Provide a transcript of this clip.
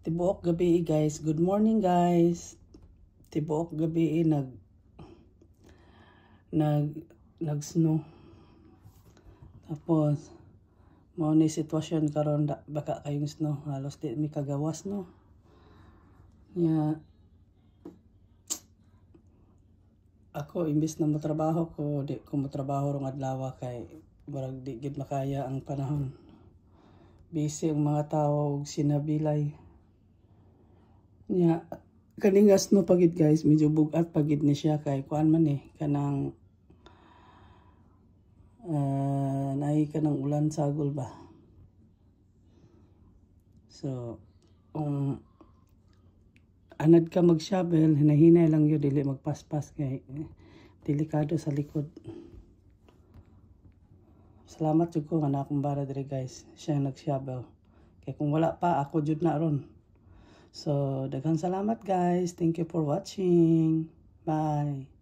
Tibuok gabi guys. Good morning guys. Tibuok gabi nag-snow. Tapos mao ni sitwasyon karon baka kayong snow. Halos di mi kagawas no. Ako imbis na motrabaho ko, di ko motrabaho rong adlaw kay murag di gid makaya ang panahon. Busy ang mga tao og sinabilay. Kaningas no pagid guys, medyo bugat pagid ni siya kay kuan man kanang naay kanang ulan sagol ba. So anad ka mag-shovel, hinahinay lang yun, dili magpaspas kay delikado sa likod. Salamat jud ko nga na akong bara diri guys, siya nag-shovel. Kay kung wala pa, ako jud na ron. So, daghang salamat guys. Thank you for watching. Bye.